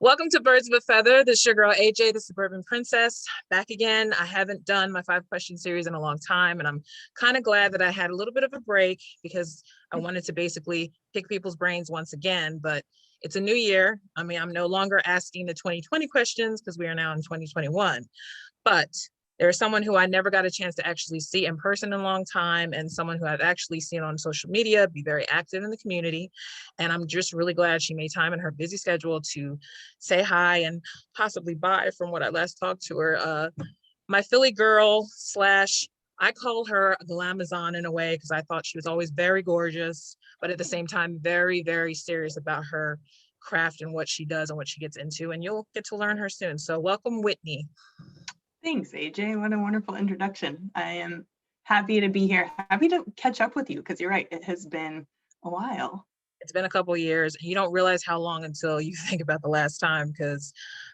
Welcome to Birds of a Feather. This is your girl AJ, the Suburban Princess, back again. I haven't done my 5-question series in a long time, and I'm kind of glad that I had a little bit of a break because I wanted to basically pick people's brains once again. But it's a new year. I mean, I'm no longer asking the 2020 questions because we are now in 2021. But there's someone who I never got a chance to actually see in person in a long time, and someone who I've actually seen on social media, be very active in the community. And I'm just really glad she made time in her busy schedule to say hi and possibly bye from what I last talked to her. My Philly girl slash, I call her a glamazon in a way because I thought she was always very gorgeous, but at the same time, very, very serious about her craft and what she does and what she gets into. And you'll get to learn her soon. So welcome, Whitney. Thanks, AJ. What a wonderful introduction. I am happy to be here. Happy to catch up with you because you're right. It has been a while. It's been a couple of years. You don't realize how long until you think about the last time, because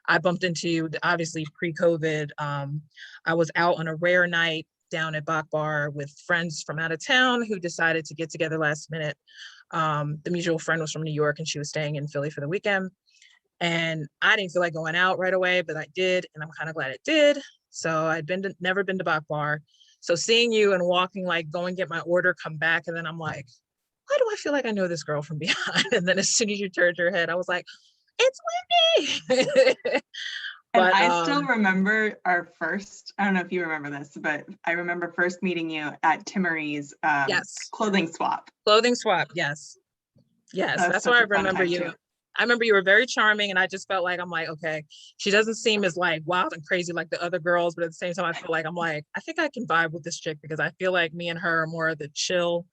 I bumped into you, obviously pre-COVID. I was out on a rare night down at BAAACK Bar with friends from out of town who decided to get together last minute. The mutual friend was from New York and she was staying in Philly for the weekend. And I didn't feel like going out right away, but I did, and I'm kind of glad it did. So I'd never been to BAAACK Bar. So seeing you and walking, like, go and get my order, come back, and then I'm like, why do I feel like I know this girl from behind? And then as soon as you turned your head, I was like, it's Whitney. But I still remember our first, I don't know if you remember this, but I remember first meeting you at Timmery's yes. clothing swap. Clothing swap, yes. Yes, that's why I remember you. Too. I remember you were very charming, and I just felt like, I'm like, okay, she doesn't seem as like wild and crazy like the other girls, but at the same time, I feel like, I'm like, I think I can vibe with this chick because I feel like me and her are more of the chill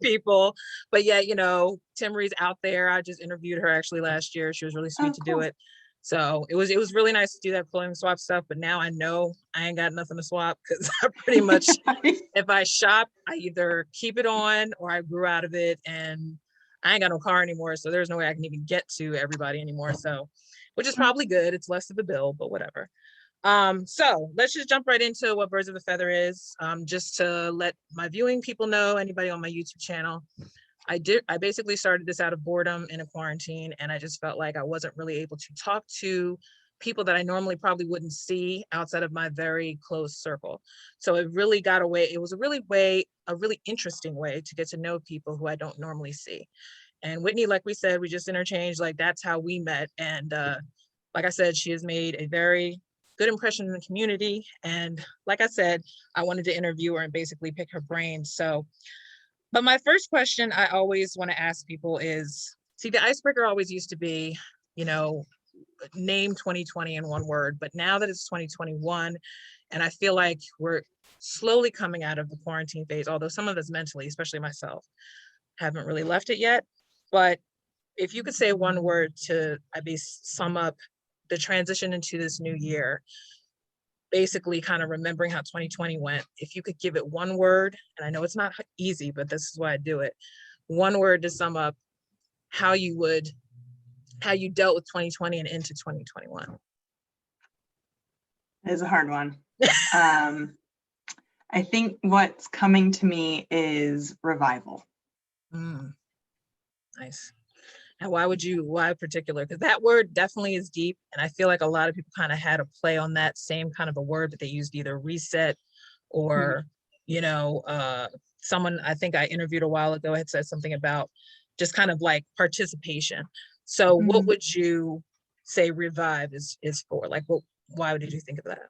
people. But yeah, you know, Timmery's out there. I just interviewed her actually last year. She was really sweet to do it. So it was really nice to do that clothing swap stuff. But now I know I ain't got nothing to swap because I pretty much, if I shop, I either keep it on or I grew out of it, and I ain't got no car anymore, so there's no way I can even get to everybody anymore. So, which is probably good. It's less of a bill, but whatever. So let's just jump right into what Birds of a Feather is. Just to let my viewing people know, anybody on my YouTube channel, I basically started this out of boredom in a quarantine, and I just felt like I wasn't really able to talk to people that I normally probably wouldn't see outside of my very close circle. So it really got away. It was a really interesting way to get to know people who I don't normally see. And Whitney, like we said, we just interchanged, like that's how we met. And like I said, she has made a very good impression in the community. And like I said, I wanted to interview her and basically pick her brain. So, but my first question I always want to ask people is, see, the icebreaker always used to be, you know, name 2020 in one word, but now that it's 2021, and I feel like we're slowly coming out of the quarantine phase, although some of us mentally, especially myself, haven't really left it yet. But if you could say one word to maybe sum up the transition into this new year, basically kind of remembering how 2020 went, if you could give it one word, and I know it's not easy, but this is why I do it, one word to sum up how you dealt with 2020 and into 2021. It is a hard one. I think what's coming to me is revival. Nice. And why particular? Because that word definitely is deep. And I feel like a lot of people kind of had a play on that same kind of a word, but they used either reset or, you know, someone I think I interviewed a while ago had said something about just kind of like participation. So what would you say revive is for? Like, why did you think of that?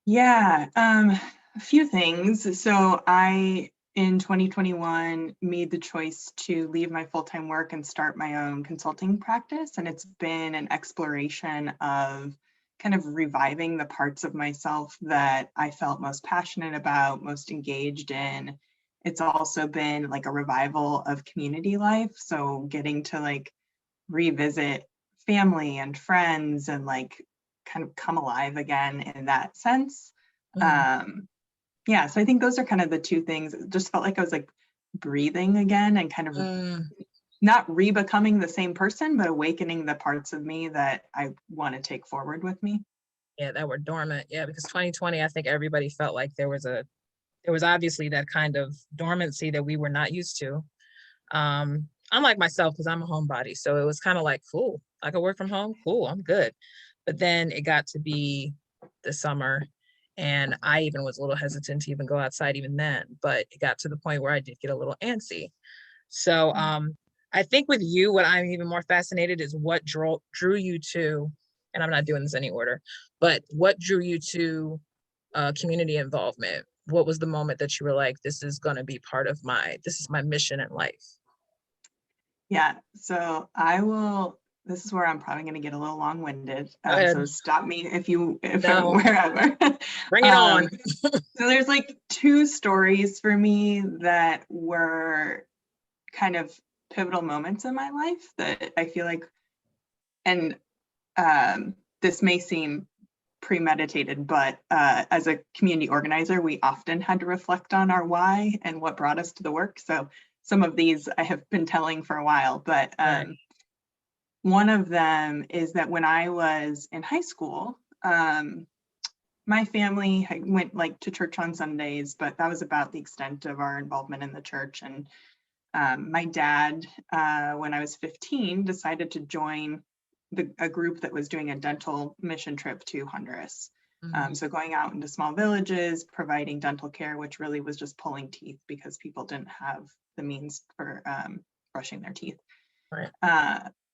Yeah, a few things. So I, in 2021, made the choice to leave my full-time work and start my own consulting practice. And it's been an exploration of kind of reviving the parts of myself that I felt most passionate about, most engaged in. It's also been like a revival of community life. So getting to like revisit family and friends and like kind of come alive again in that sense. Yeah, so I think those are kind of the two things. It just felt like I was like breathing again and kind of not re-becoming the same person, but awakening the parts of me that I want to take forward with me. Yeah, that were dormant. Yeah, because 2020, I think everybody felt like there was obviously that kind of dormancy that we were not used to. Unlike myself, because I'm a homebody. So it was kind of like, cool, I could work from home. Cool, I'm good. But then it got to be the summer, and I even was a little hesitant to even go outside even then. But it got to the point where I did get a little antsy. So I think with you, what I'm even more fascinated is what drew you to, and I'm not doing this any order, but what drew you to community involvement? What was the moment that you were like, this is going to be part of this is my mission in life? Yeah, so this is where I'm probably going to get a little long-winded. Go ahead. So stop me if No, wherever. bring it on. So there's like two stories for me that were kind of pivotal moments in my life that I feel like, and this may seem premeditated, but as a community organizer, we often had to reflect on our why and what brought us to the work. So some of these I have been telling for a while, but Right. one of them is that when I was in high school, my family went like to church on Sundays, but that was about the extent of our involvement in the church. And my dad, when I was 15, decided to join a group that was doing a dental mission trip to Honduras. So going out into small villages, providing dental care, which really was just pulling teeth because people didn't have the means for brushing their teeth. Right.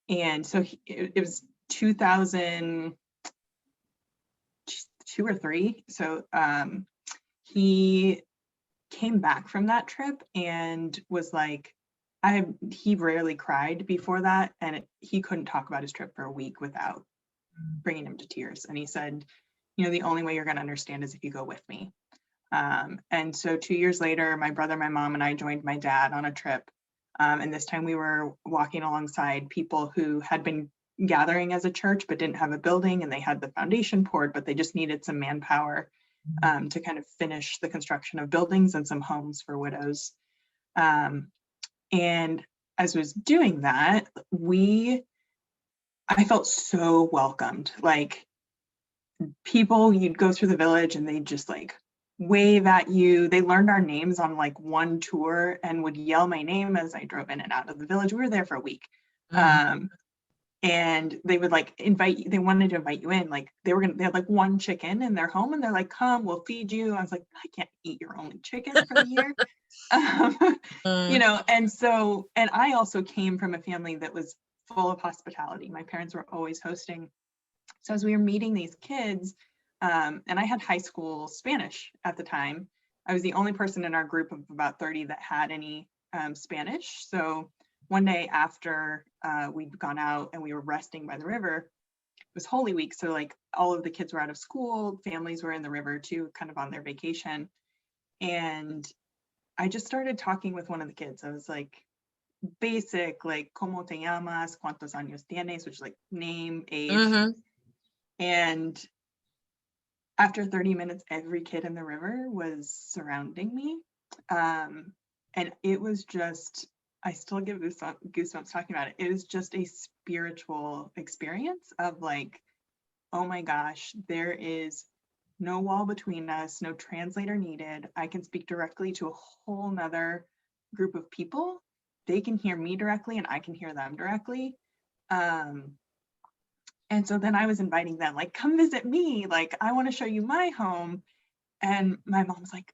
And so it was 2002 or 3. So he came back from that trip and was like, he rarely cried before that, and he couldn't talk about his trip for a week without bringing him to tears. And he said, the only way you're going to understand is if you go with me. And so 2 years later, my brother, my mom, and I joined my dad on a trip. And this time we were walking alongside people who had been gathering as a church but didn't have a building, and they had the foundation poured, but they just needed some manpower to kind of finish the construction of buildings and some homes for widows. And as I was doing that, I felt so welcomed. Like people, you'd go through the village and they'd just like wave at you. They learned our names on like one tour and would yell my name as I drove in and out of the village. We were there for a week. And they would like they wanted to invite you in. Like they had like one chicken in their home and they're like, come, we'll feed you. I was like, I can't eat your only chicken for the year. And I also came from a family that was full of hospitality. My parents were always hosting. So as we were meeting these kids, and I had high school Spanish at the time, I was the only person in our group of about 30 that had any Spanish. So one day after we'd gone out and we were resting by the river, it was Holy Week. So like all of the kids were out of school, families were in the river too, kind of on their vacation. And I just started talking with one of the kids. I was like, basic, like, ¿Cómo te llamas? ¿Cuántos años tienes? Which is like name, age. And after 30 minutes, every kid in the river was surrounding me. And it was just, I still give goosebumps talking about it. It was just a spiritual experience of like, oh my gosh, there is no wall between us, no translator needed. I can speak directly to a whole nother group of people. They can hear me directly and I can hear them directly. And so then I was inviting them, like, come visit me. Like, I want to show you my home. And my mom was like,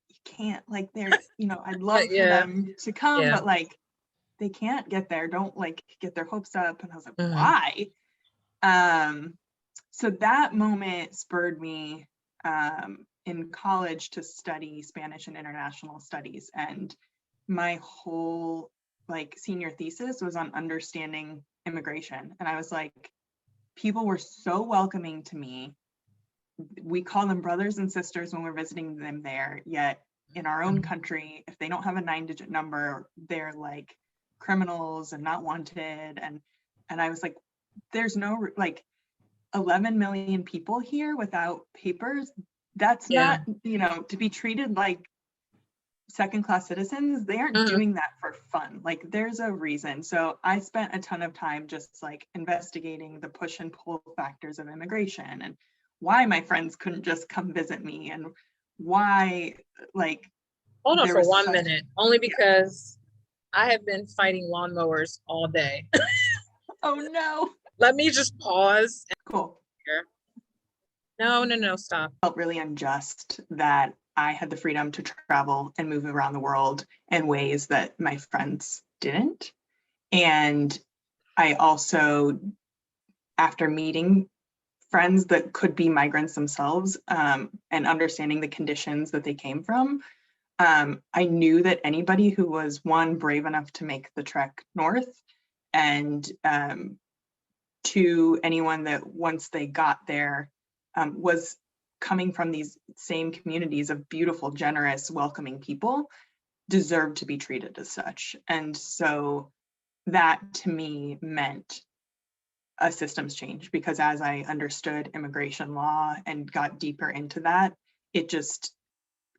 you can't, like, I'd love for them to come, but like, they can't get there. Don't like get their hopes up. And I was like, why? So that moment spurred me in college to study Spanish and international studies. And my whole like senior thesis was on understanding immigration. And I was like, people were so welcoming to me. We call them brothers and sisters when we're visiting them there, yet in our own country, if they don't have a 9-digit number, they're like criminals and not wanted. And I was like, there's no, like, 11 million people here without papers. That's not, to be treated like second-class citizens. They aren't doing that for fun. Like, there's a reason. So I spent a ton of time just like investigating the push and pull factors of immigration and why my friends couldn't just come visit me and why, like, hold on for 1 minute, only because I have been fighting lawnmowers all day. Oh no. Let me just pause Cool. here. No, no, no, stop. Felt really unjust that I had the freedom to travel and move around the world in ways that my friends didn't. And I also, after meeting friends that could be migrants themselves, and understanding the conditions that they came from, I knew that anybody who was, one, brave enough to make the trek north, and two, anyone that once they got there was coming from these same communities of beautiful, generous, welcoming people, deserved to be treated as such. And so that to me meant a systems change, because as I understood immigration law and got deeper into that, it just,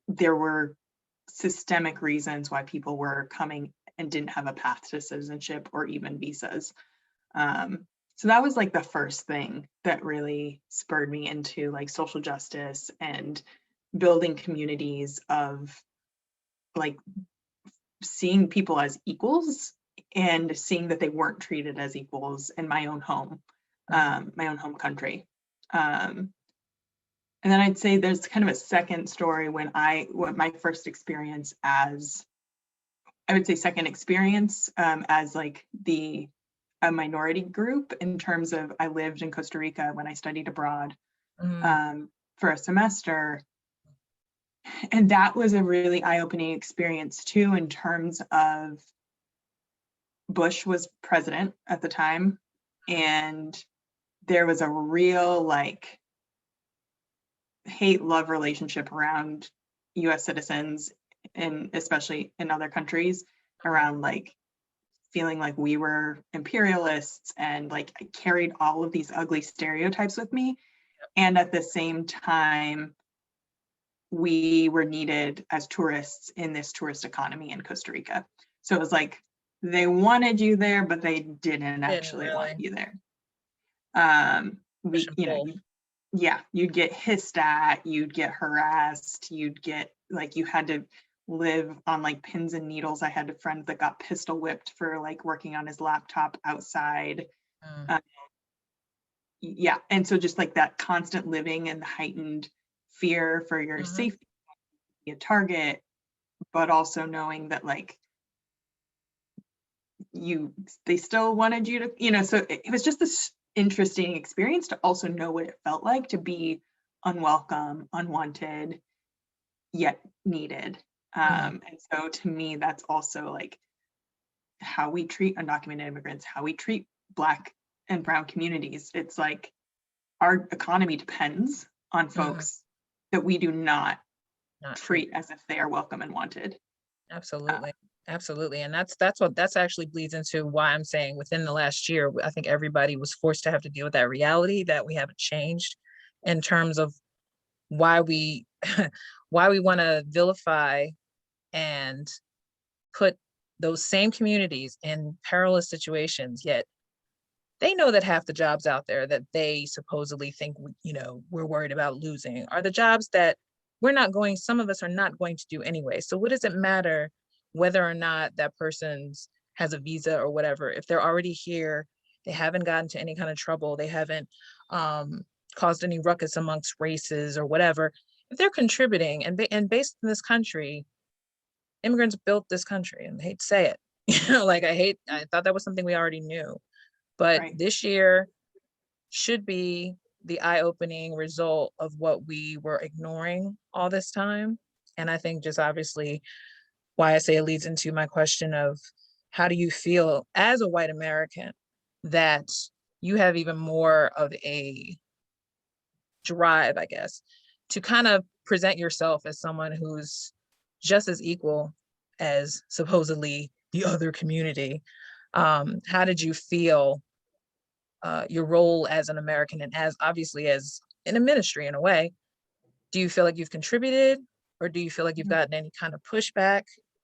there were systemic reasons why people were coming and didn't have a path to citizenship or even visas. So that was like the first thing that really spurred me into like social justice and building communities of like seeing people as equals and seeing that they weren't treated as equals in my own home, my own home country. And then I'd say there's kind of a second story when what my first experience as, I would say second experience as like a minority group, in terms of I lived in Costa Rica when I studied abroad for a semester. And that was a really eye-opening experience too, in terms of Bush was president at the time, and there was a real like hate-love relationship around US citizens, and especially in other countries, around like feeling like we were imperialists, and like I carried all of these ugly stereotypes with me. And at the same time, we were needed as tourists in this tourist economy in Costa Rica. So it was like they wanted you there, but they didn't actually really want you there. You'd get hissed at, you'd get harassed, you'd get like, you had to live on like pins and needles. I had a friend that got pistol whipped for like working on his laptop outside. And so just like that constant living and heightened fear for your safety, a target, but also knowing that like they still wanted you to, so it was just this interesting experience to also know what it felt like to be unwelcome, unwanted, yet needed. And so to me, that's also like how we treat undocumented immigrants, how we treat Black and Brown communities. It's like our economy depends on folks that we do not treat as if they are welcome and wanted. Absolutely. Absolutely. And that's actually bleeds into why I'm saying within the last year, I think everybody was forced to have to deal with that reality that we haven't changed, in terms of why we why we want to vilify and put those same communities in perilous situations, yet they know that half the jobs out there that they supposedly think, we're worried about losing are the jobs that some of us are not going to do anyway. So what does it matter whether or not that person's has a visa or whatever? If they're already here, they haven't gotten into any kind of trouble, they haven't caused any ruckus amongst races or whatever. If they're contributing and based in this country, immigrants built this country, and I hate to say it, I thought that was something we already knew. But this year should be the eye-opening result of what we were ignoring all this time. And I think just obviously why I say it leads into my question of how do you feel as a white American that you have even more of a drive, I guess, to kind of present yourself as someone who's just as equal as supposedly the other community. How did you feel your role as an American, and as obviously as in a ministry in a way? Do you feel like you've contributed, or do you feel like you've gotten any kind of pushback,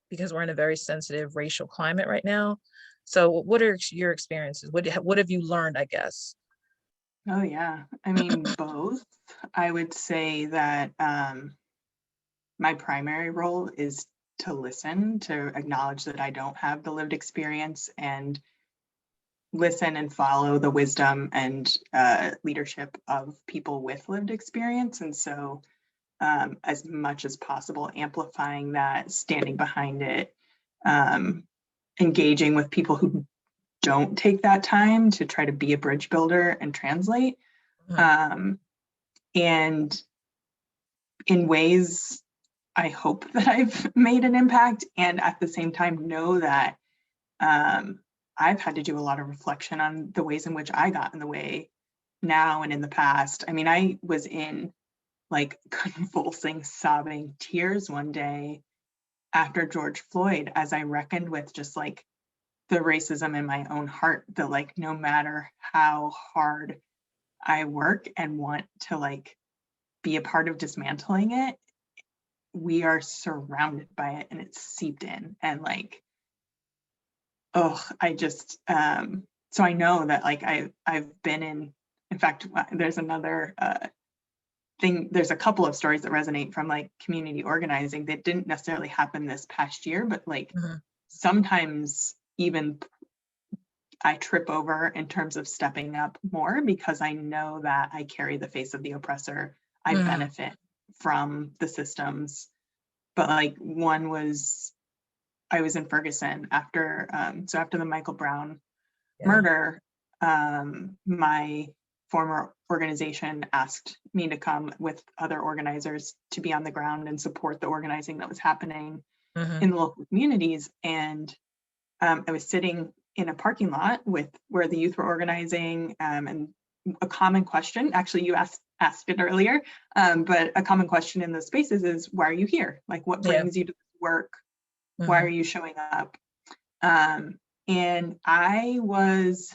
because we're in a very sensitive racial climate right now? So what are your experiences? What have you learned, I guess? Oh yeah, I mean, both. I would say that my primary role is to listen, to acknowledge that I don't have the lived experience, and listen and follow the wisdom and leadership of people with lived experience. And so as much as possible, amplifying that, standing behind it, engaging with people who don't take that time to try to be a bridge builder and translate. And in ways, I hope that I've made an impact, and at the same time know that I've had to do a lot of reflection on the ways in which I got in the way now and in the past. I mean, I was in like convulsing, sobbing tears one day after George Floyd, as I reckoned with just like the racism in my own heart, that like no matter how hard I work and want to like be a part of dismantling it, we are surrounded by it and it's seeped in. And like, oh, I just so I know that like I've been in fact, there's another thing, there's a couple of stories that resonate from like community organizing that didn't necessarily happen this past year, but like sometimes even I trip over in terms of stepping up more because I know that I carry the face of the oppressor. I benefit from the systems. But like one was, I was in Ferguson after, so after the Michael Brown murder, my former organization asked me to come with other organizers to be on the ground and support the organizing that was happening in the local communities. And I was sitting in a parking lot with where the youth were organizing, and a common question, actually you asked it earlier, but a common question in those spaces is, why are you here? Like, what brings you to work? Why are you showing up? And I was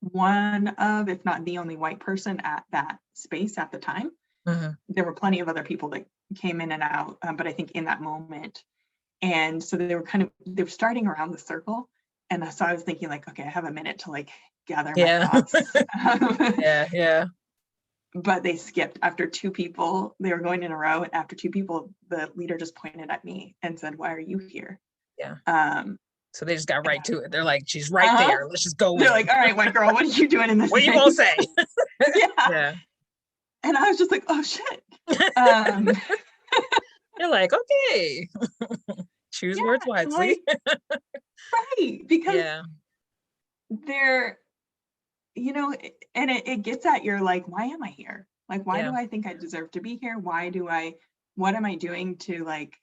one of, if not the only white person at that space at the time. There were plenty of other people that came in and out, but I think in that moment. And so they were starting around the circle. And so I was thinking like, okay, I have a minute to like gather my thoughts. But they skipped after two people. They were going in a row, and after two people, the leader just pointed at me and said, "Why are you here?" So they just got right to it. They're like, she's right there. Let's just go. They're like, all right, white girl, what are you doing in this? What are you gonna say? And I was just like, oh shit. You're like, okay. Choose words wisely. Like, right. Because they're, you know, and it gets at your like, why am I here? Like, why do I think I deserve to be here? What am I doing to like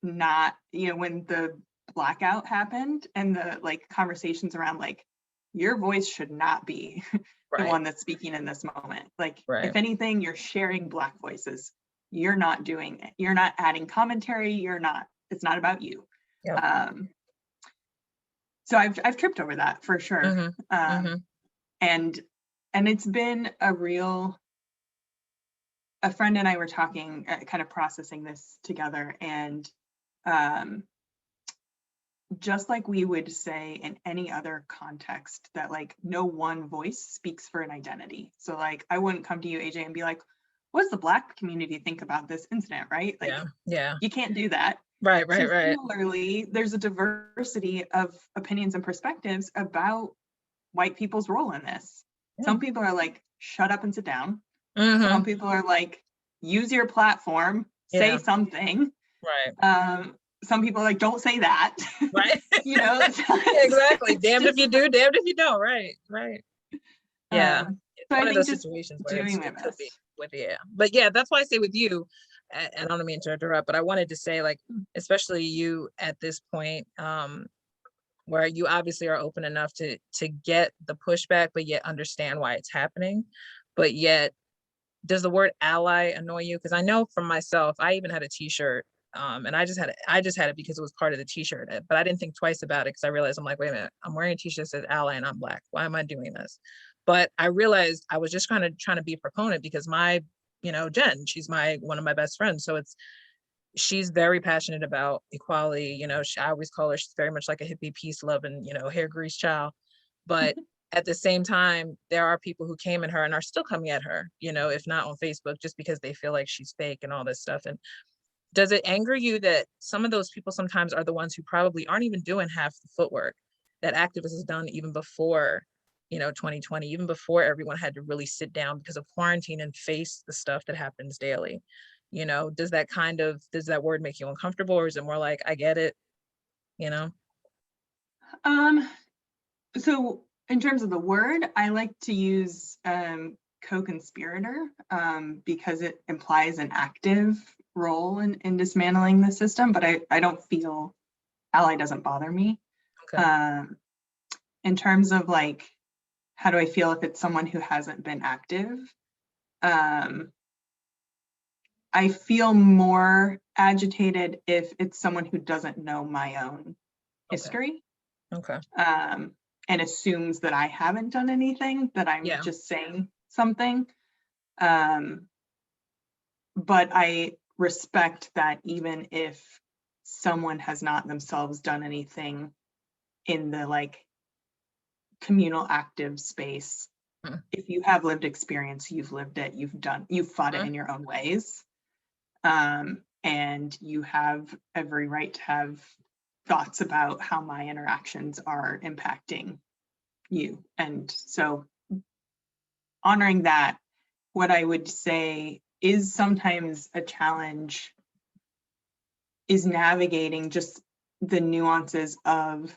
not, you know, when the blackout happened and the like conversations around like, your voice should not be the one that's speaking in this moment. Like, if anything, you're sharing Black voices. You're not doing it. You're not adding commentary. It's not about you. So I've tripped over that for sure. And it's been a friend and I were talking, kind of processing this together, and just like we would say in any other context that like no one voice speaks for an identity. So like I wouldn't come to you, AJ, and be like, what does the Black community think about this incident, right? Like, you can't do that. Right. Similarly, there's a diversity of opinions and perspectives about white people's role in this. Some people are like, shut up and sit down. Some people are like, use your platform, say something. Some people are like, don't say that. You know, exactly. Damned if you do, damned if you don't. Right. It's one of those situations where it could be with, but that's why I say with you, and I don't mean to interrupt, but I wanted to say, like, especially you at this point, where you obviously are open enough to get the pushback, but yet understand why it's happening. But yet, does the word ally annoy you? Because I know from myself, I even had a t-shirt, and I just had it because it was part of the t-shirt, but I didn't think twice about it because I realized, I'm like, wait a minute, I'm wearing a t-shirt that says ally and I'm Black. Why am I doing this? But I realized I was just trying to be a proponent because my, Jen, she's one of my best friends. So she's very passionate about equality. I always call her, she's very much like a hippie, peace loving, hair grease child. But at the same time, there are people who came at her and are still coming at her, if not on Facebook, just because they feel like she's fake and all this stuff. And does it anger you that some of those people sometimes are the ones who probably aren't even doing half the footwork? that activists has done even before, 2020, even before everyone had to really sit down because of quarantine and face the stuff that happens daily. Does that word make you uncomfortable, or is it more like, I get it, you know? Um, so in terms of the word, I like to use co-conspirator because it implies an active role in dismantling the system, but I don't feel ally doesn't bother me. Okay. In terms of like, how do I feel if it's someone who hasn't been active? I feel more agitated if it's someone who doesn't know my own history. Okay. And assumes that I haven't done anything, that I'm Yeah. just saying something. But I respect that even if someone has not themselves done anything in the like communal active space, if you have lived experience, you've lived it, you've fought it in your own ways. And you have every right to have thoughts about how my interactions are impacting you. And so honoring that, what I would say is sometimes a challenge is navigating just the nuances of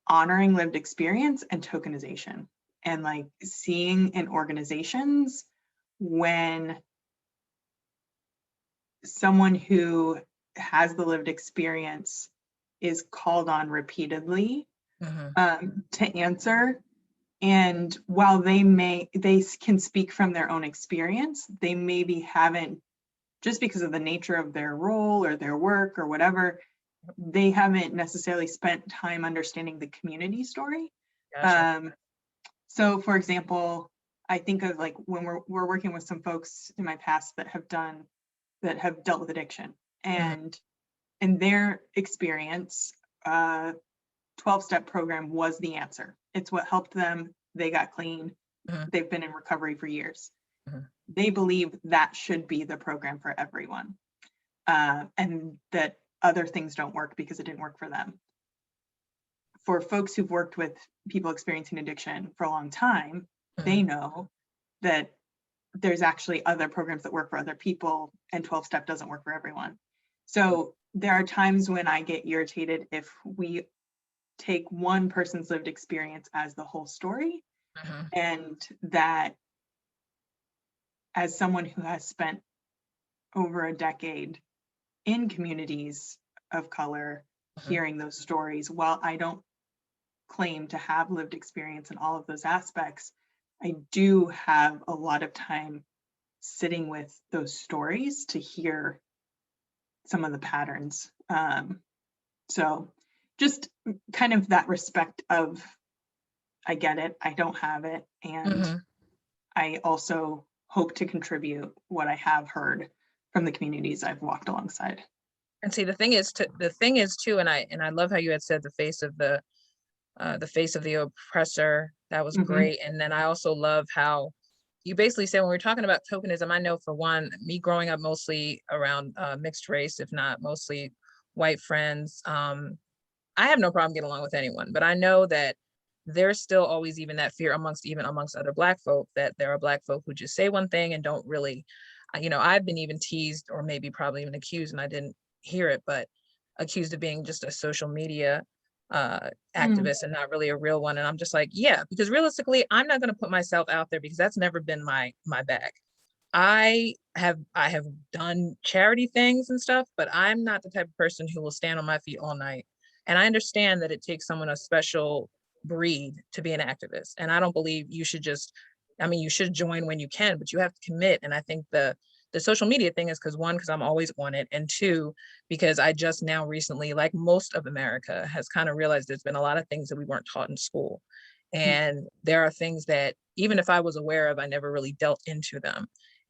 honoring lived experience and tokenization, and like seeing in organizations when someone who has the lived experience is called on repeatedly to answer. And while they can speak from their own experience, they maybe haven't, just because of the nature of their role or their work or whatever, they haven't necessarily spent time understanding the community story. Gotcha. So for example, I think of like when we're working with some folks in my past that have dealt with addiction, and in their experience, 12-step program was the answer. It's what helped them. They got clean. They've been in recovery for years. They believe that should be the program for everyone, and that other things don't work because it didn't work for them. For folks who've worked with people experiencing addiction for a long time, they know that there's actually other programs that work for other people, and 12-step doesn't work for everyone. So there are times when I get irritated if we take one person's lived experience as the whole story, and that as someone who has spent over a decade in communities of color, hearing those stories, while I don't claim to have lived experience in all of those aspects, I do have a lot of time sitting with those stories to hear some of the patterns. So just kind of that respect of, I get it, I don't have it, and I also hope to contribute what I have heard from the communities I've walked alongside. And see, the thing is too, and I love how you had said the face of the oppressor. That was great. And then I also love how you basically said, when we're talking about tokenism, I know for one, me growing up mostly around mixed race, if not mostly white friends, I have no problem getting along with anyone, but I know that there's still always even that fear amongst other Black folk, that there are Black folk who just say one thing and don't really, I've been even teased, or maybe probably even accused, and I didn't hear it, but accused of being just a social media activist and not really a real one. And I'm just like, yeah, because realistically, I'm not going to put myself out there because that's never been my bag. I have done charity things and stuff, but I'm not the type of person who will stand on my feet all night. And I understand that it takes someone a special breed to be an activist. And I don't believe you should just, you should join when you can, but you have to commit. And I think the social media thing is because one, because I'm always on it, and two, because I just now recently, like most of America, has kind of realized there's been a lot of things that we weren't taught in school. And there are things that even if I was aware of, I never really delved into them,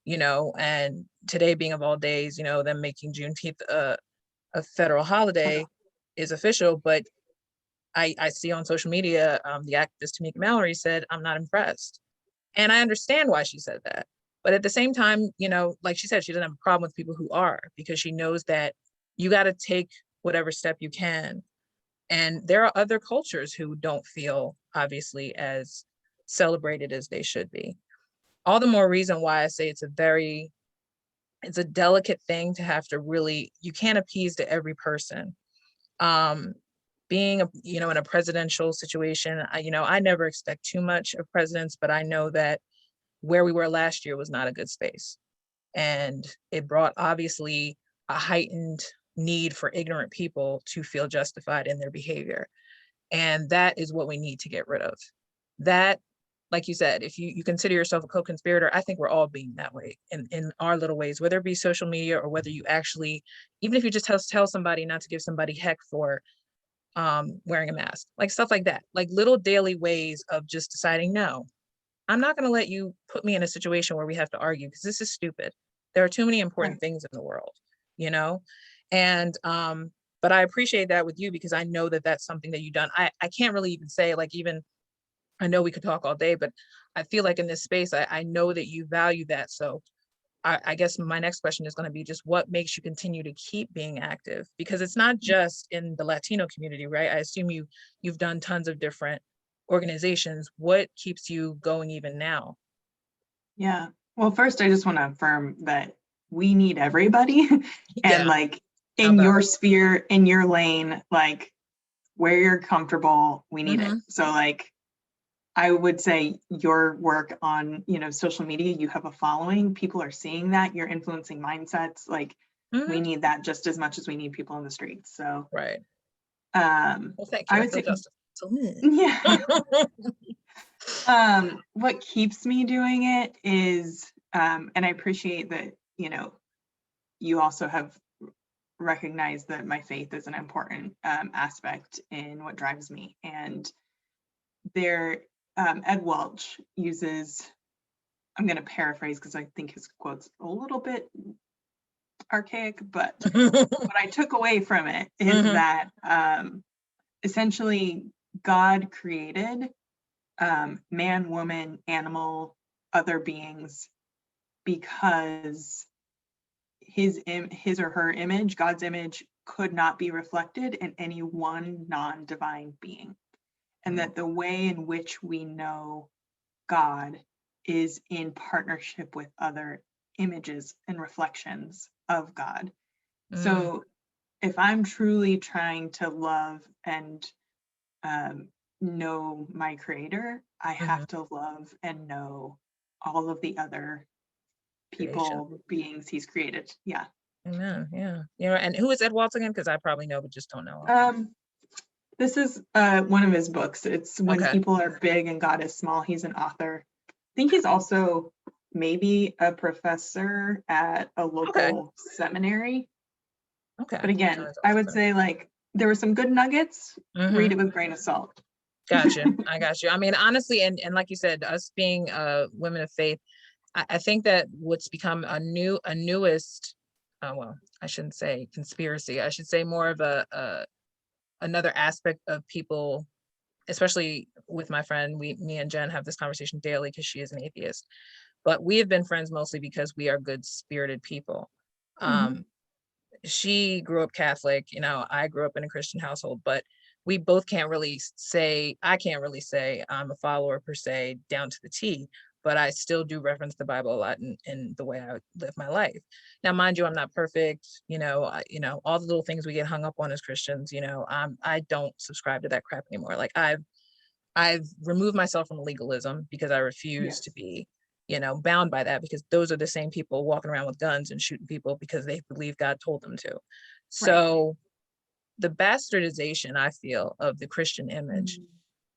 and today being of all days, them making Juneteenth a federal holiday is official, but I see on social media, the activist Tamika Mallory said, I'm not impressed. And I understand why she said that. But at the same time, like she said, she doesn't have a problem with people who are, because she knows that you got to take whatever step you can And there are other cultures who don't feel obviously as celebrated as they should be. All the more reason why I say it's a delicate thing to have to really, you can't appease to every person. Being in a presidential situation, I never expect too much of presidents, but I know that where we were last year was not a good space. And it brought obviously a heightened need for ignorant people to feel justified in their behavior. And that is what we need to get rid of. That, like you said, if you consider yourself a co-conspirator, I think we're all being that way in our little ways, whether it be social media or whether you actually, even if you just tell somebody not to give somebody heck for wearing a mask, like stuff like that, like little daily ways of just deciding, no, I'm not going to let you put me in a situation where we have to argue because this is stupid. There are too many important Right. things in the world, you know? And, but I appreciate that with you because I know that that's something that you've done. I can't really even say like, even, I know we could talk all day, but I feel like in this space, I know that you value that. So I guess my next question is going to be just what makes you continue to keep being active? Because it's not just in the Latino community, right? I assume you've done tons of different organizations. What keeps you going even now? Yeah. Well, first, I just want to affirm that we need everybody. And Yeah, like how in about your it? sphere, in your lane, like where you're comfortable, we need it. Mm-hmm. So like I would say your work on, social media, you have a following, people are seeing that, you're influencing mindsets. Like we Mm-hmm. need that just as much as we need people in the streets. So Right. um Well, thank you. I I would feel say, justified. So, yeah. What keeps me doing it is, and I appreciate that, you also have recognized that my faith is an important aspect in what drives me. And there, Ed Welch uses, I'm going to paraphrase because I think his quote's a little bit archaic, but what I took away from it is Mhm. that essentially God created man, woman, animal, other beings because his or her image, God's image, could not be reflected in any one non-divine being. And that the way in which we know God is in partnership with other images and reflections of God. Mm, So if I'm truly trying to love and um, know my creator, I mhm. have to love and know all of the other Creation. people, beings he's created. Yeah. Amen. Yeah. And who is Ed Waltz again? Because I probably know, but just don't know offhand. Um, this is one of his books. It's When Okay. People Are Big and God is Small. He's an author. I think he's also maybe a professor at a Okay. local seminary. Okay. But It's again, always I awesome. would say like there were some good nuggets. Mm-hmm. Read it with a grain of salt. Gotcha. I got you. I mean, honestly, and like you said, us being women of faith, I think that what's become a newest, well, I shouldn't say conspiracy. I should say more of a another aspect of people, especially with my friend. Me and Jen have this conversation daily because she is an atheist, but we have been friends mostly because we are good spirited people. Mhm. She grew up Catholic, I grew up in a Christian household, but we both I can't really say I'm a follower per se down to the T, but I still do reference the Bible a lot in the way I live my life. Now, mind you, I'm not perfect, all the little things we get hung up on as Christians, I don't subscribe to that crap anymore. Like I've removed myself from legalism because I refuse to Yes. be, bound by that, because those are the same people walking around with guns and shooting people because they believe God told them to. Right. So the bastardization, I feel, of the Christian image, Mm.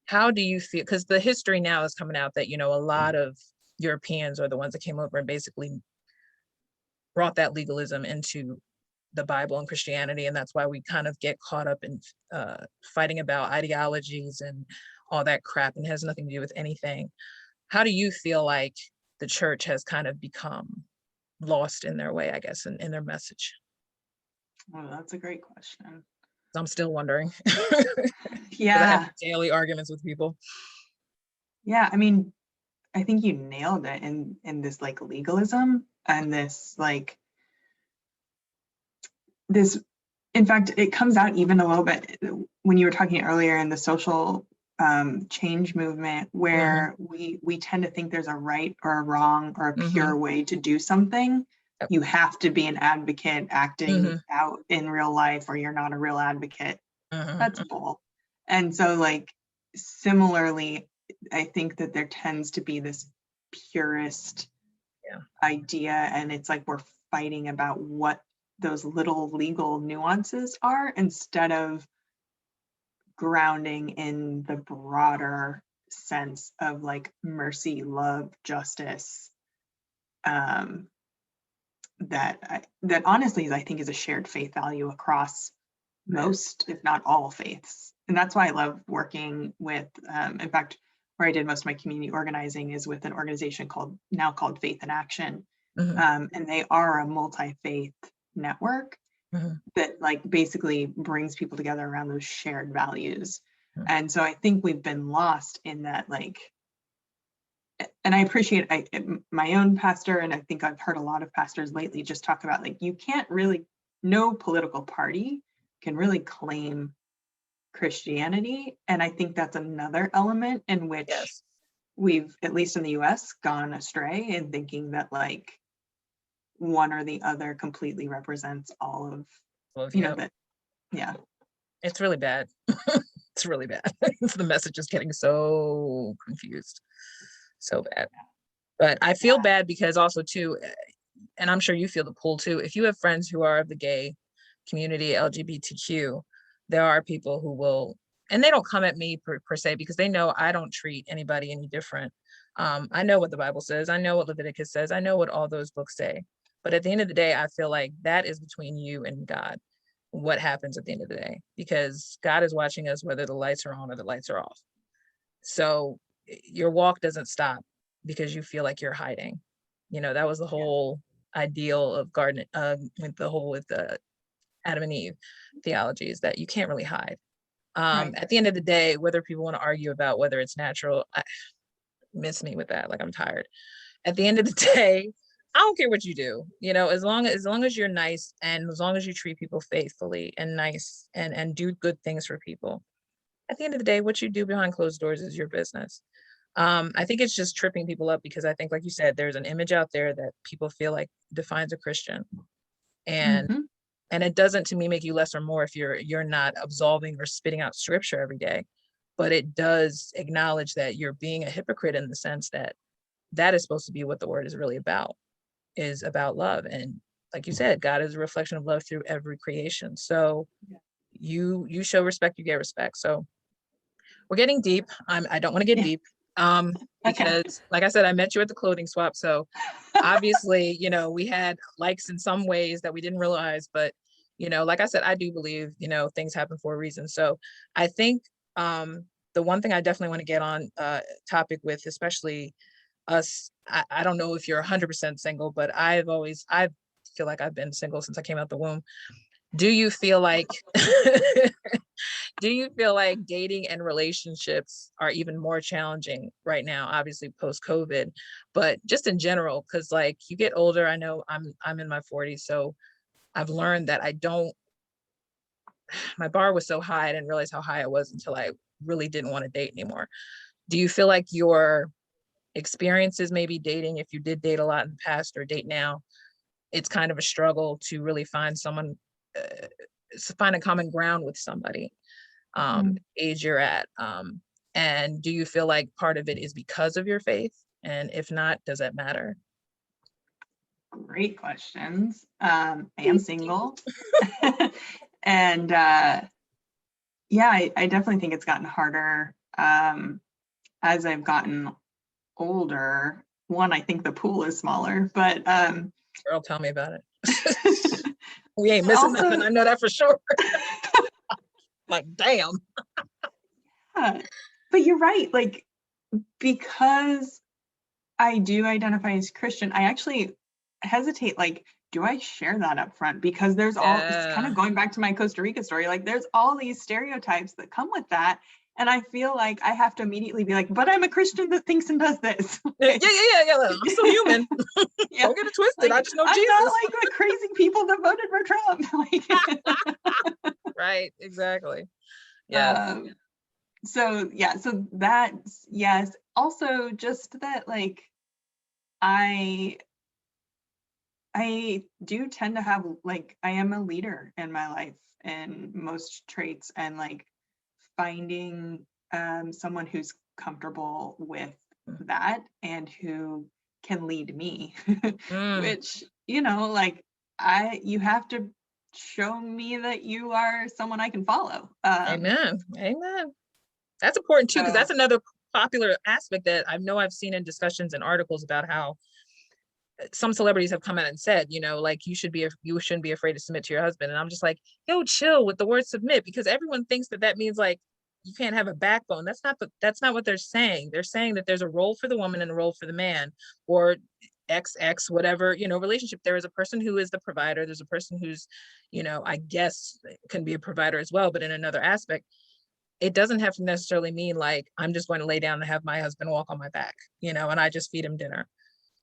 how do you feel? Because the history now is coming out that, a lot of Europeans are the ones that came over and basically brought that legalism into the Bible and Christianity. And that's why we kind of get caught up in fighting about ideologies and all that crap, and has nothing to do with anything. How do you feel like the church has kind of become lost in their way, I guess, in their message? Oh, that's a great question. I'm still wondering because I have Yeah. daily arguments with people. Yeah. I mean, I think you nailed it in this like legalism and this like this in fact, it comes out even a little bit when you were talking earlier in the social change movement, where we tend to think there's a right or a wrong or a pure way to do something. Yep. You have to be an advocate acting out in real life, or you're not a real advocate. That's bull. And so, like, similarly, I think that there tends to be this purist idea, and it's like we're fighting about what those little legal nuances are, instead of grounding in the broader sense of like mercy, love, justice, that honestly, I think is a shared faith value across most, if not all, faiths. And that's why I love working with, in fact, where I did most of my community organizing is with an organization called Faith in Action. And they are a multi-faith network that like basically brings people together around those shared values. And so I think we've been lost in that, like, and I appreciate my own pastor, and I think I've heard a lot of pastors lately just talk about, like, you can't really, no political party can really claim Christianity. And I think that's another element in which we've, at least in the US, gone astray in thinking that like one or the other completely represents all of, you know, that, yeah. It's really bad. It's really bad. The message is getting so confused. So bad. But I feel bad because also too, and I'm sure you feel the pull too, if you have friends who are of the gay community, LGBTQ, there are people who will, and they don't come at me per se, because they know I don't treat anybody any different. I know what the Bible says. I know what Leviticus says. I know what all those books say. But at the end of the day, I feel like that is between you and God, what happens at the end of the day, because God is watching us whether the lights are on or the lights are off. So your walk doesn't stop because you feel like you're hiding. You know, that was the whole ideal of garden, with the Adam and Eve theology, is that you can't really hide. At the end of the day, whether people want to argue about whether it's natural, miss me with that. Like, I'm tired. At the end of the day, I don't care what you do, you know, as long as you're nice, and as long as you treat people faithfully and nice, and do good things for people. At the end of the day, what you do behind closed doors is your business. I think it's just tripping people up, because I think, like you said, there's an image out there that people feel like defines a Christian. And and it doesn't, to me, make you less or more if you're not absolving or spitting out scripture every day. But it does acknowledge that you're being a hypocrite, in the sense that that is supposed to be what the word is really about, is about love. And like you said, God is a reflection of love through every creation. So you show respect, you get respect. So we're getting deep. I don't want to get deep, because like I said, I met you at the clothing swap. So obviously, you know, we had likes in some ways that we didn't realize, but, you know, like I said, I do believe, you know, things happen for a reason. So I think the one thing I definitely want to get on topic with, especially us, I don't know if you're 100% single, but I feel like I've been single since I came out the womb. Do you feel like dating and relationships are even more challenging right now, obviously post COVID, but just in general? Because like, you get older, I know I'm in my 40s, so I've learned that my bar was so high, I didn't realize how high it was until I really didn't want to date anymore. Do you feel like your experiences, maybe dating, if you did date a lot in the past or date now, it's kind of a struggle to really find someone, find a common ground with somebody, age you're at? And do you feel like part of it is because of your faith? And if not, does that matter? Great questions. I am single. And yeah, I definitely think it's gotten harder as I've gotten older. One, I think the pool is smaller, but Girl, tell me about it. We ain't missing nothing. I know that for sure. Like, damn. Yeah, but you're right. Like, because I do identify as Christian, I actually hesitate, like, do I share that up front? Because there's all, it's kind of going back to my Costa Rica story, like there's all these stereotypes that come with that. And I feel like I have to immediately be like, but I'm a Christian that thinks and does this. Yeah. I'm still human. Yeah. Don't get it twisted. Like, I just know I'm not Jesus. like the crazy people that voted for Trump. Right. Exactly. Yes. Um, so yeah, so that's, yes. Also just that like I I do tend to have like I am a leader in my life in most traits, and like finding someone who's comfortable with that and who can lead me, Mm. which, like you have to show me that you are someone I can follow. Amen. Amen. That's important too, because So that's another popular aspect that I know I've seen in discussions and articles about how some celebrities have come out and said, like you shouldn't be afraid to submit to your husband. And I'm just like, yo, chill with the word submit, because everyone thinks that means like you can't have a backbone. That's not what they're saying. They're saying that there's a role for the woman and a role for the man, or XX, whatever, relationship. There is a person who is the provider. There's a person who's, I guess can be a provider as well, but in another aspect. It doesn't have to necessarily mean like I'm just going to lay down and have my husband walk on my back, and I just feed him dinner.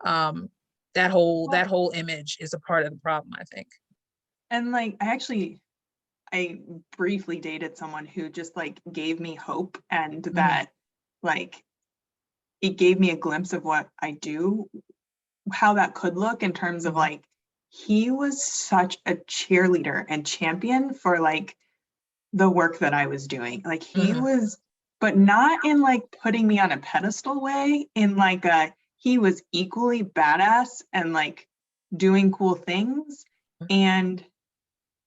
Um, that well, whole image is a part of the problem, I think. and like I briefly dated someone who just like gave me hope, and Mhm. that like it gave me a glimpse of what I do, how that could look in terms of Mhm. like he was such a cheerleader and champion for like the work that I was doing. Like he Mhm. was, but not in like putting me on a pedestal way, in like he was equally badass and like doing cool things, and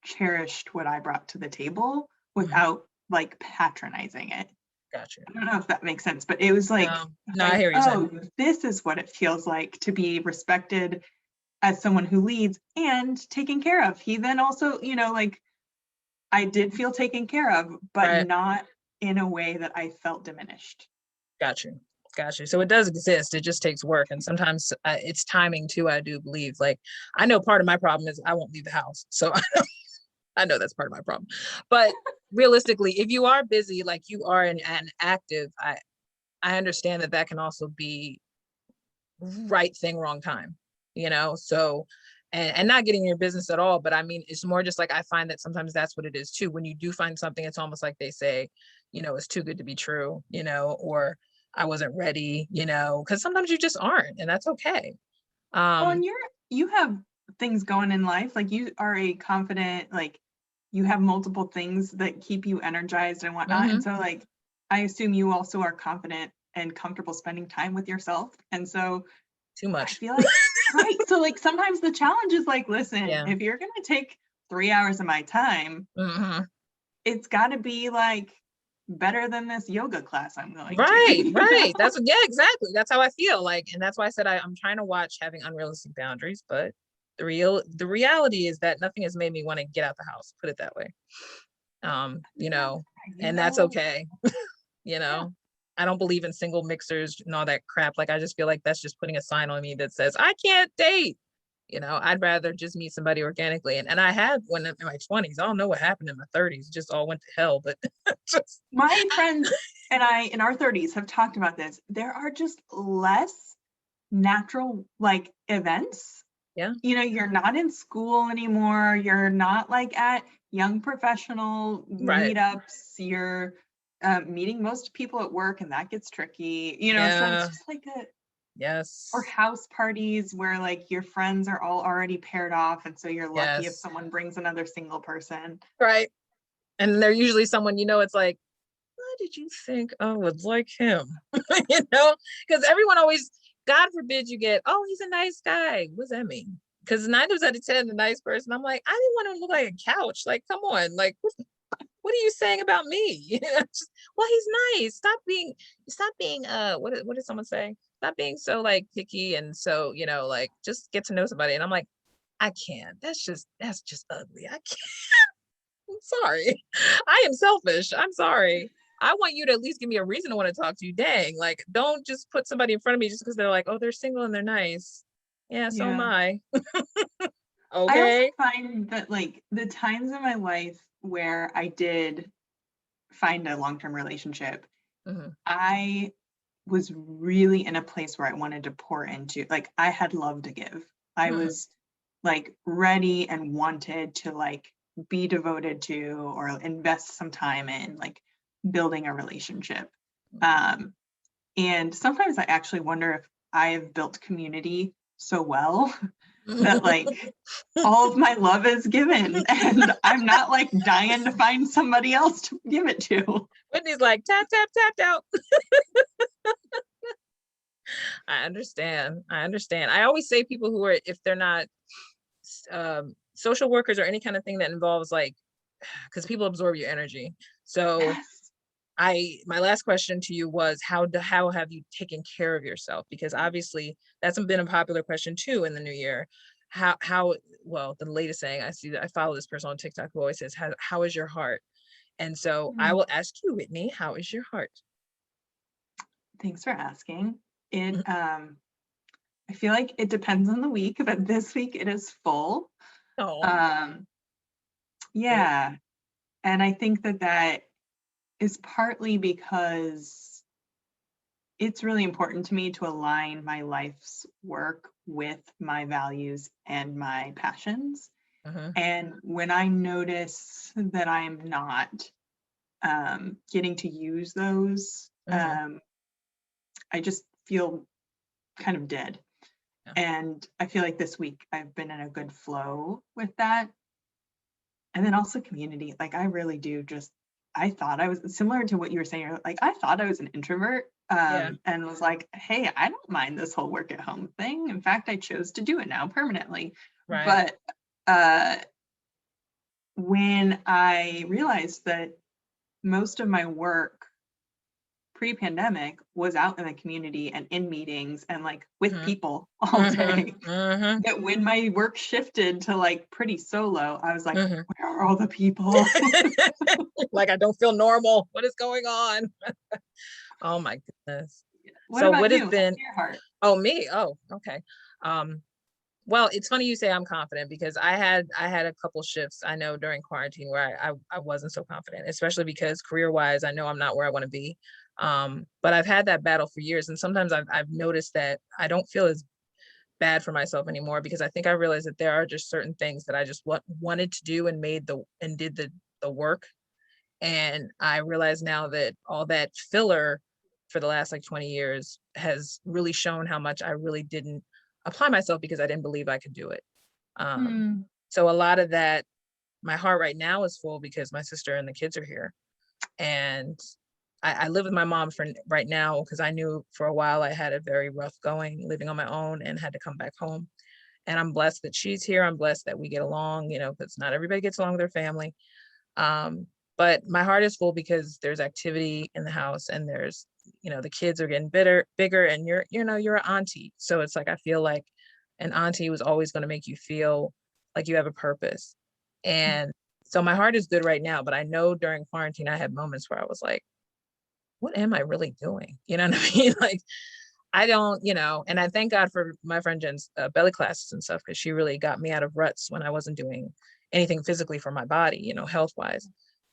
cherished what I brought to the table Mhm. without like patronizing it. Gotcha. I don't know if that makes sense, but it was No, no, I like, hear what you're saying. oh, this is what it feels like to be respected as someone who leads and taken care of. He then also, like I did feel taken care of, but Right. not in a way that I felt diminished. Gotcha. Gotcha. So it does exist. It just takes work. And sometimes it's timing too, I do believe. Like, I know part of my problem is I won't leave the house. So I know that's part of my problem. But realistically, if you are busy, like you are and active, I understand that can also be right thing, wrong time, So, and not getting in your business at all. But I mean, it's more just like I find that sometimes that's what it is too. When you do find something, it's almost like they say, it's too good to be true, or I wasn't ready, because sometimes you just aren't, and that's okay. Well, and Um, you have things going in life. Like you are a confident, like you have multiple things that keep you energized and whatnot. And mhm, so like I assume you also are confident and comfortable spending time with yourself. And so too I much. feel like, right. So like sometimes the challenge is like, listen, Yeah. if you're gonna take 3 hours of my time, Hmm. it's gotta be like better than this yoga class I'm going to, Right, right. Yeah, exactly. That's how I feel. Like, and that's why I said I'm trying to watch having unrealistic boundaries, but the reality is that nothing has made me want to get out the house, put it that way. Yeah, And that's okay. you yeah. know. I don't believe in single mixers and all that crap. Like I just feel like that's just putting a sign on me that says I can't date. I'd rather just meet somebody organically. And I had one in my 20s. I don't know what happened in my 30s. It just all went to hell. But just My friends and I in our 30s have talked about this. There are just less natural like events. yeah, You're not in school anymore. You're not like at young professional right. meetups. You're meeting most people at work, and that gets tricky. So it's Yeah, just like or yes, house parties where like your friends are all already paired off, and so you're lucky if yes. someone brings another single person. Right. And they're usually someone, it's like, why did you think I would like him? Because everyone always, God forbid you get, oh, he's a nice guy. What does that mean? Because 9 times out of 10, the nice person, I'm like, I didn't want him to look like a couch. Like, come on. Like, what are you saying about me? Well, he's nice. Stop being, what did someone say? Stop being so like picky and so, like just get to know somebody. And I'm like, I can't. That's just ugly. I can't. I'm sorry. I am selfish. I'm sorry. I want you to at least give me a reason to want to talk to you. Dang. Like, don't just put somebody in front of me just because they're like, oh, they're single and they're nice. Yeah, so am Yeah. I. I also Okay. find that like the times in my life where I did find a long-term relationship, Mhm. I was really in a place where I wanted to pour into, like, I had love to give. I Mhm. was like ready and wanted to like be devoted to or invest some time in like building a relationship. Um, and sometimes I actually wonder if I have built community so well that like all of my love is given and I'm not like dying to find somebody else to give it to. Whitney's like, tap, tap, tapped out. I understand. I understand. I always say people who are, if they're not social workers or any kind of thing that involves like, because people absorb your energy. So Yes. my last question to you was how have you taken care of yourself? Because obviously that's been a popular question too in the new year. How well, the latest saying I see, that I follow this person on TikTok who always says, how is your heart? And so I Mm, will ask you, Whitney, how is your heart? thanks for asking. It Mhm. I feel like it depends on the week, but this week it is full. Oh, Um, good. yeah, and I think that that is partly because it's really important to me to align my life's work with my values and my passions. Mhm. And when I notice that I'm not getting to use those, Mhm. I just feel kind of dead. Yeah. And I feel like this week I've been in a good flow with that. And then also community. Like I really do just I thought I was similar to what you were saying. Like I thought I was an introvert, Yeah. and was like, hey, I don't mind this whole work at home thing. In fact, I chose to do it now permanently. Right. But uh, when I realized that most of my work pre-pandemic was out in the community and in meetings and like with Mhm. people all Mhm. day, Mhm. that when my work shifted to like pretty solo, I was like, Mhm. where are all the people? Like I don't feel normal. What is going on? Oh my goodness. What So about what has you? How's been, your heart? oh me? Oh, okay. Um, well, it's funny you say I'm confident because I had a couple shifts I know during quarantine where I wasn't so confident, especially because career wise, I know I'm not where I want to be. But I've had that battle for years, and sometimes I've noticed that I don't feel as bad for myself anymore because I think I realized that there are just certain things that I just wanted to do and did the work. And I realize now that all that filler for the last like 20 years has really shown how much I really didn't apply myself because I didn't believe I could do it. Um, Hmm. so a lot of that, my heart right now is full because my sister and the kids are here. And I live with my mom for right now because I knew for a while I had a very rough going living on my own and had to come back home. And I'm blessed that she's here. I'm blessed that we get along, because not everybody gets along with their family. Um, but my heart is full because there's activity in the house and there's, the kids are getting bigger and you're an auntie. So it's like, I feel like an auntie was always going to make you feel like you have a purpose. And so my heart is good right now, but I know during quarantine, I had moments where I was like, what am I really doing? You know what I mean? Like, I don't, and I thank God for my friend Jen's belly classes and stuff, because she really got me out of ruts when I wasn't doing anything physically for my body, health wise.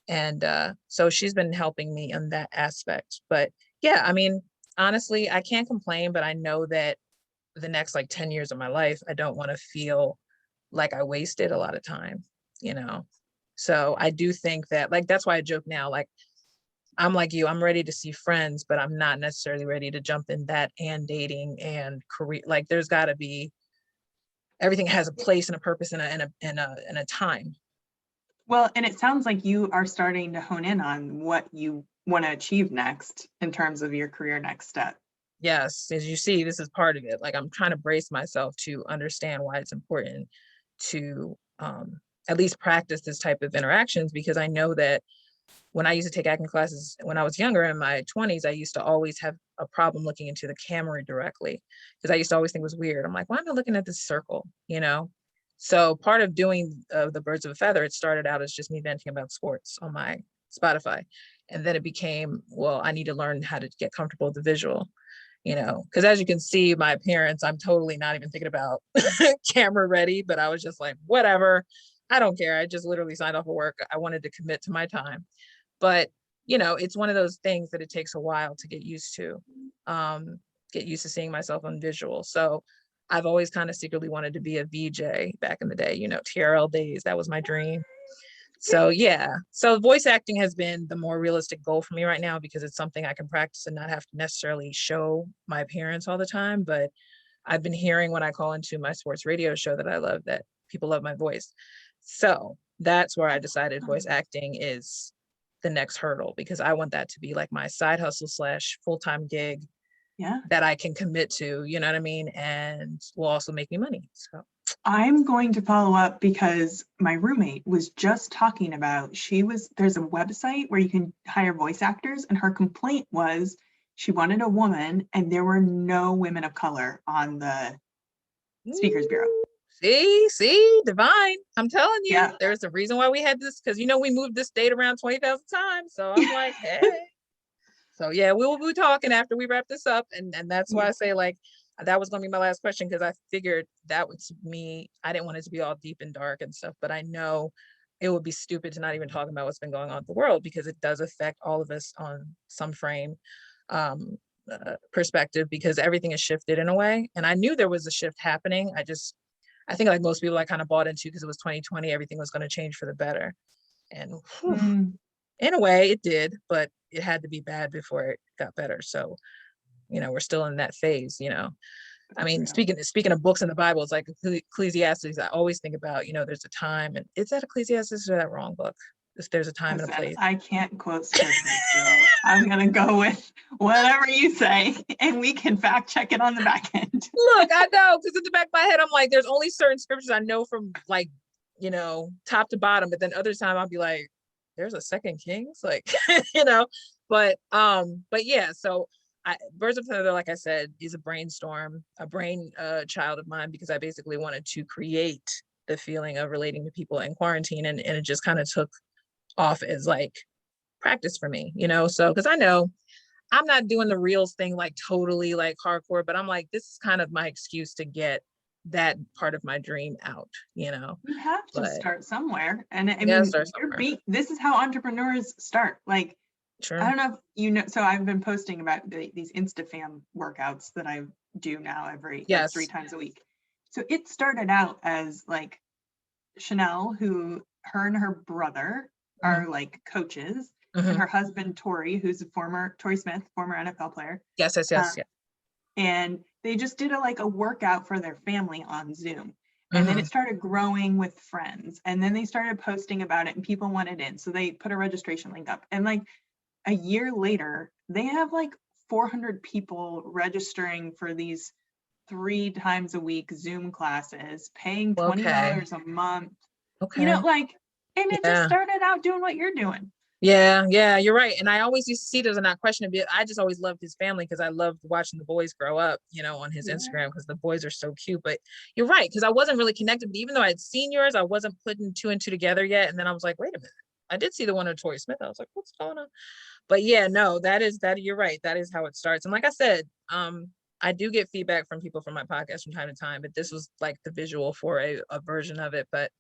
And so she's been helping me in that aspect. But yeah, I mean, honestly, I can't complain, but I know that the next like 10 years of my life, I don't want to feel like I wasted a lot of time, you know? So I do think that, like, that's why I joke now, like, I'm like you, I'm ready to see friends, but I'm not necessarily ready to jump in that and dating and career. Like there's gotta be, everything has a place and a purpose and a time. Well, and it sounds like you are starting to hone in on what you want to achieve next in terms of your career next step. Yes, as you see, this is part of it. Like I'm trying to brace myself to understand why it's important to at least practice this type of interactions, because I know that when I used to take acting classes when I was younger in my 20s, I used to always have a problem looking into the camera directly because I used to always think it was weird. I'm like, why am I looking at this circle? So part of doing the Birds of a Feather, it started out as just me venting about sports on my Spotify. And then it became, well, I need to learn how to get comfortable with the visual, because as you can see, my appearance, I'm totally not even thinking about camera ready, but I was just like, whatever. I don't care. I just literally signed off for work. I wanted to commit to my time. But it's one of those things that it takes a while to get used to seeing myself on visual. So I've always kind of secretly wanted to be a VJ back in the day, TRL days. That was my dream. So yeah, so voice acting has been the more realistic goal for me right now because it's something I can practice and not have to necessarily show my appearance all the time. But I've been hearing when I call into my sports radio show that I love that people love my voice. So that's where I decided voice acting is the next hurdle because I want that to be like my side hustle / full-time gig that I can commit to, you know what I mean? And will also make me money. So I'm going to follow up because my roommate was just talking about, there's a website where you can hire voice actors, and her complaint was she wanted a woman and there were no women of color on the Speakers Bureau. See, divine. I'm telling you, Yeah. there's a reason why we had this, because we moved this date around 20,000 times. So I'm like, hey. So yeah, we will be talking after we wrap this up. And that's why I say like, that was going to be my last question, because I figured that would me, I didn't want it to be all deep and dark and stuff, but I know it would be stupid to not even talk about what's been going on in the world, because it does affect all of us on some frame perspective, because everything has shifted in a way. And I knew there was a shift happening. I think like most people, I kind of bought into, because it was 2020, everything was going to change for the better. And in a way it did, but it had to be bad before it got better. So, we're still in that phase, I mean, speaking of books in the Bible, it's like Ecclesiastes. I always think about, there's a time, and is that Ecclesiastes or that wrong book? There's a time and a place. I can't quote scripture, so I'm gonna go with whatever you say, and we can fact check it on the back end. Look, I know, because in the back of my head, I'm like, there's only certain scriptures I know from like, top to bottom, but then other time I'll be like, there's a Second Kings, like, but yeah, so Birds of Feather, like I said, is a brain child of mine, because I basically wanted to create the feeling of relating to people in quarantine, and it just kind of took off as like practice for me, so because I know I'm not doing the reels thing like totally like hardcore, but I'm like, this is kind of my excuse to get that part of my dream out, You have to start somewhere. And I mean, this is how entrepreneurs start. Like, True. I don't know if so I've been posting about these InstaFam workouts that I do now every like 3 times a week. So it started out as like Chanel, her and her brother are like coaches, and her husband Tori, who's Tori Smith, former NFL player. Yes. And they just did a workout for their family on Zoom. And then it started growing with friends. And then they started posting about it and people wanted in. So they put a registration link up. And like a year later, they have like 400 people registering for these 3 times a week Zoom classes, paying $20 a month. And it just started out doing what you're doing. Yeah, you're right. And I always used to see those and not question it. I just always loved his family, because I loved watching the boys grow up, on his Instagram, because the boys are so cute. But you're right, because I wasn't really connected. But even though I had seen yours, I wasn't putting 2 and 2 together yet. And then I was like, wait a minute, I did see the one with Tori Smith. I was like, what's going on? But yeah, no, you're right. That is how it starts. And like I said, I do get feedback from people from my podcast from time to time, but this was like the visual for a version of it. But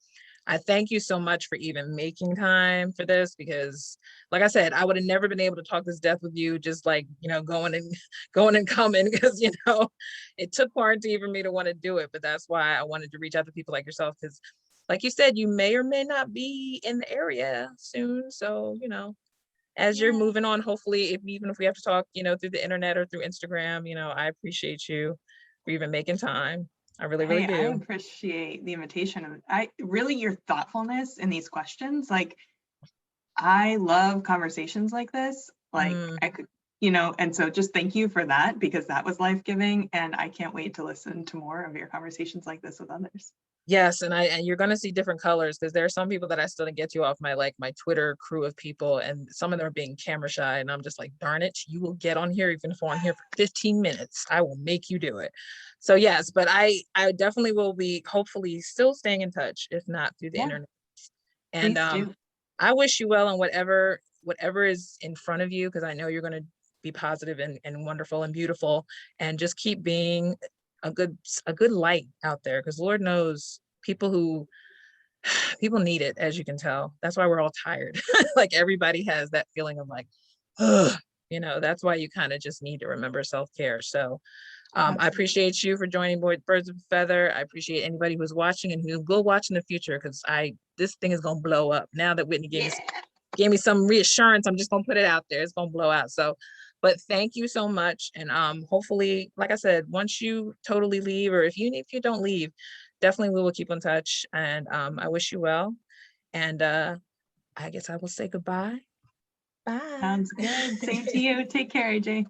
I thank you so much for even making time for this, because like I said, I would have never been able to talk this death with you, just like, going and coming, because, it took quarantine for me to want to do it. But that's why I wanted to reach out to people like yourself, because like you said, you may or may not be in the area soon. So, as you're moving on, hopefully, even if we have to talk, through the internet or through Instagram, I appreciate you for even making time. I really do. I appreciate the invitation. Your thoughtfulness in these questions. Like, I love conversations like this. Like I could, and so just thank you for that, because that was life-giving. And I can't wait to listen to more of your conversations like this with others. Yes, and you're going to see different colors, because there are some people that I still didn't get to off my Twitter crew of people, and some of them are being camera shy, and I'm just like, darn it, you will get on here, even if I'm on here for 15 minutes, I will make you do it. So yes, but I definitely will be hopefully still staying in touch, if not through the internet. And I wish you well in whatever is in front of you, because I know you're going to be positive and wonderful and beautiful, and just keep being a good light out there, because Lord knows people who People need it, as you can tell. That's why we're all tired. Like everybody has that feeling of like, ugh, you know, that's why you kind of just need to remember self-care. So I Absolutely. appreciate you for joining Birds of a Feather. I appreciate anybody who's watching and who will watch in the future, because this thing is gonna blow up. Now that Whitney gave me some reassurance, I'm just gonna put it out there. It's gonna blow out. So, but thank you so much. And hopefully, like I said, once you totally leave, or if you don't leave, definitely we will keep in touch. And I wish you well. And I guess I will say goodbye. Bye. Sounds good. Same to you. Take care, AJ.